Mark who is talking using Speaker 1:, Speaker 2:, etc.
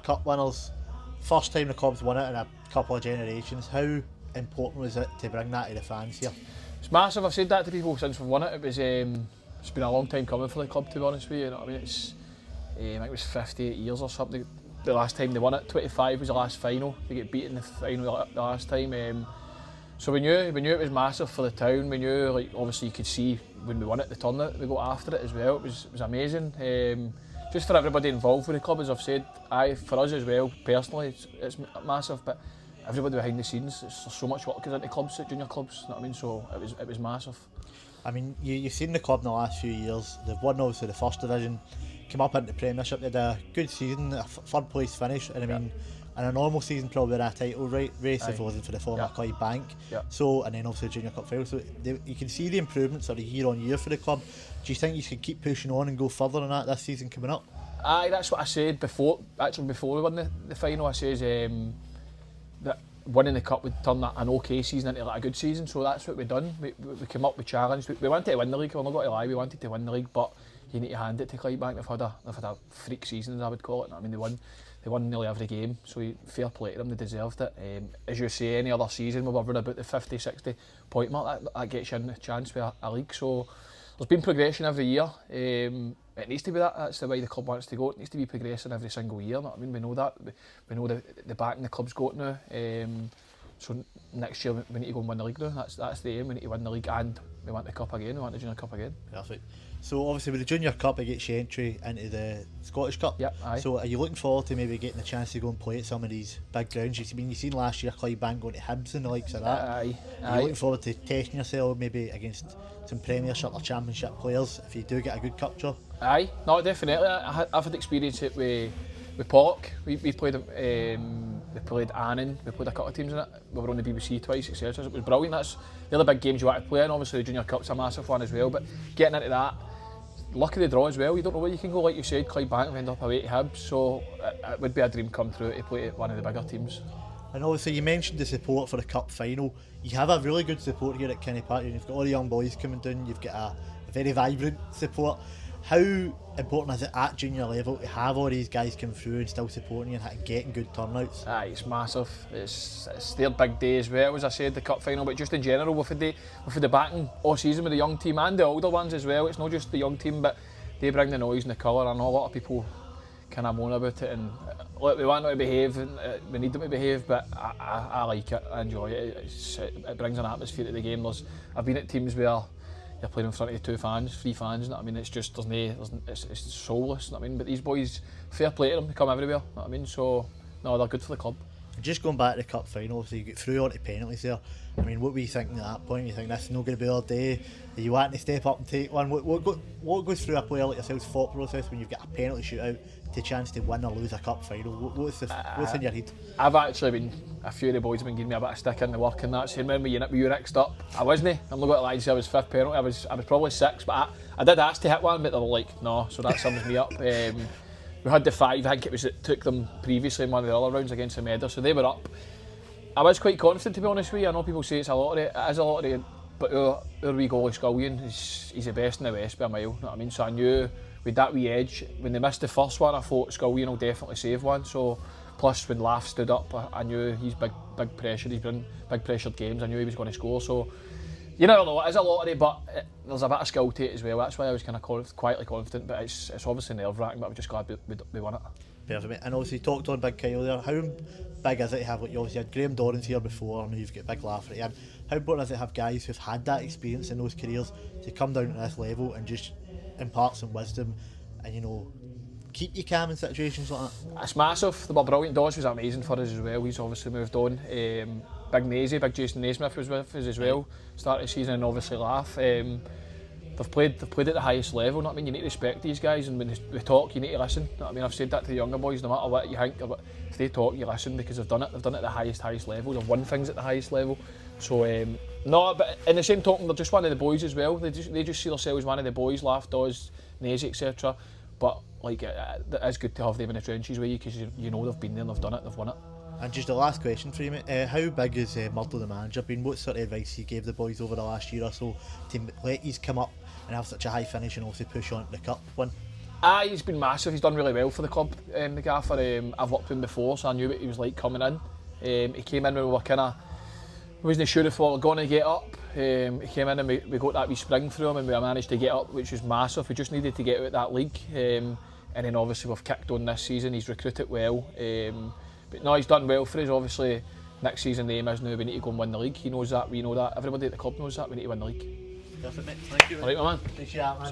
Speaker 1: Cup winners, first time the club's won it in a couple of generations. How important was it to bring that to the fans here?
Speaker 2: It's massive. I've said that to people since we've won it. It's been a long time coming for the club, to be honest with you. You know what I mean? I think it was 58 years or something. The last time they won it, 25 was the last final. They get beat in the final the last time. So we knew it was massive for the town. We knew, like, obviously you could see when we won it, the turnout we got after it as well. It was amazing. Just for everybody involved with the club, as I've said, for us as well, personally, it's massive. But everybody behind the scenes, there's so much work goes into clubs, junior clubs. You know what I mean? So it was massive.
Speaker 1: I mean, you've seen the club in the last few years. They've won obviously the first division, came up into the Premiership. They had a good season, a third place finish, and I mean, in a normal season probably in a title race if it wasn't for the former Clyde Bank. So, and then obviously the Junior Cup final. So you can see the improvements sort of year on year for the club. Do you think you should keep pushing on and go further than that this season coming up?
Speaker 2: Aye, that's what I said before. Actually, before we won the final, I says that winning the cup would turn an okay season into like a good season. So that's what we've done. We came up with challenge. We wanted to win the league. We're not going to lie. We wanted to win the league, but you need to hand it to Clydebank. They've had a freak season, as I would call it. I mean, they won nearly every game, so fair play to them. They deserved it. As you say, any other season we're around about the 50-60 point mark. That gets you in a chance for a league. So there's been progression every year. It needs to be that. That's the way the club wants to go. It needs to be progressing every single year. You know what I mean? We know that. We know the backing the club's got now. So next year we need to go and win the league now. That's the aim. We need to win the league and we want the cup again. We want the Junior Cup again.
Speaker 1: Perfect. So obviously with the Junior Cup it gets you entry into the Scottish Cup.
Speaker 2: Yep, aye.
Speaker 1: So are you looking forward to maybe getting the chance to go and play at some of these big grounds? You've seen last year Clydebank going to Hibs and the likes of that.
Speaker 2: Aye.
Speaker 1: Are you looking forward to testing yourself maybe against some Premiership or Championship players if you do get a good cup draw?
Speaker 2: Aye, no, definitely. I've had experience it with Pork. We played we played Annan, we played a couple of teams in it. We were on the BBC twice, etc. It was brilliant. They're the big games you want to play in. Obviously the Junior Cup's a massive one as well, but getting into that, luck of the draw as well. You don't know where you can go. Like you said, Clydebank will end up away to Hibs, so it would be a dream come true to play at one of the bigger teams.
Speaker 1: And obviously you mentioned the support for the cup final. You have a really good support here at Kenny Park. You've got all the young boys coming down. You've got a very vibrant support. How important is it at junior level to have all these guys come through and still supporting you and getting good turnouts?
Speaker 2: Aye, it's massive. It's their big day as well, as I said, the cup final, but just in general, we've had the backing all season with the young team and the older ones as well. It's not just the young team, but they bring the noise and the colour. I know a lot of people kind of moan about it and look, we want them to behave and we need them to behave, but I like it, I enjoy it. It brings an atmosphere to the game. I've been at teams where you're playing in front of 3 fans, you know what I mean? It's just, it's soulless, you know what I mean? But these boys, fair play to them, they come everywhere, you know what I mean? So, no, they're good for the club.
Speaker 1: Just going back to the cup final, so you get through onto penalties there. I mean, what were you thinking at that point? You think this is not going to be our day? Are you wanting to step up and take one? What goes through a player like yourself's thought process when you've got a penalty shootout to chance to win or lose a cup final? What's in your head?
Speaker 2: I've actually been, a few of the boys have been giving me a bit of stick in the work and that, saying when were you next up? I wasn't. I'm not going to lie to say I was 5th penalty. I was probably 6th, but I did ask to hit one, but they were like, no, so that sums me up. We had the 5, I think it was that took them previously in one of the other rounds against the Medder, so they were up. I was quite confident, to be honest with you. I know people say it's a lottery, it is a lottery, but our wee goalie Scullion, he's the best in the West by a mile, you know what I mean? So I knew with that wee edge, when they missed the first one, I thought Scullion will definitely save one. So plus when Laugh stood up, I knew he's big pressure, he's been big pressured games, I knew he was going to score. So you never know, it is a lottery, but there's a bit of skill to it as well. That's why I was kind of quietly confident, but it's obviously nerve-wracking, but I'm just glad we won it.
Speaker 1: Perfect. And obviously you talked on Big Kyle there. How big is it to have, like, you obviously had Graham Dorrans here before, I know you've got Big Laugh at the end. How important is it to have guys who've had that experience in those careers to come down to this level and just impart some wisdom and, you know, keep you calm in situations like that?
Speaker 2: It's massive. They were brilliant. Dodge was amazing for us as well. He's obviously moved on. Big Jason Naismith was with us as well. Started the season and obviously Laugh. They've played at the highest level. You know what I mean? You need to respect these guys, and when they talk, you need to listen. You know what I mean? I've said that to the younger boys. No matter what you think, if they talk, you listen, because they've done it. They've done it at the highest level. They've won things at the highest level. So no, but in the same token, they're just one of the boys as well. They just see themselves as one of the boys. Laugh, Dawes, Nazy, etc. But like it is good to have them in the trenches with you, because you know they've been there, and they've done it, they've won it.
Speaker 1: And just the last question for you, mate. How big has Murdo the manager been? What sort of advice he gave the boys over the last year or so to let you come up and have such a high finish and also push on to the cup win?
Speaker 2: Aye, he's been massive. He's done really well for the club, the gaffer. I've worked with him before, so I knew what he was like coming in. He came in when we were kind of, wasn't sure if we were going to get up. He came in and we got that wee spring through him and we managed to get up, which was massive. We just needed to get out of that league. And then obviously we've kicked on this season. He's recruited well. But no, he's done well for us. Obviously, next season the aim is now we need to go and win the league. He knows that, we know that. Everybody at the club knows that. We need to win the league.
Speaker 1: Perfect, mate. Thank you.
Speaker 2: All right, my man.
Speaker 1: Appreciate that, man.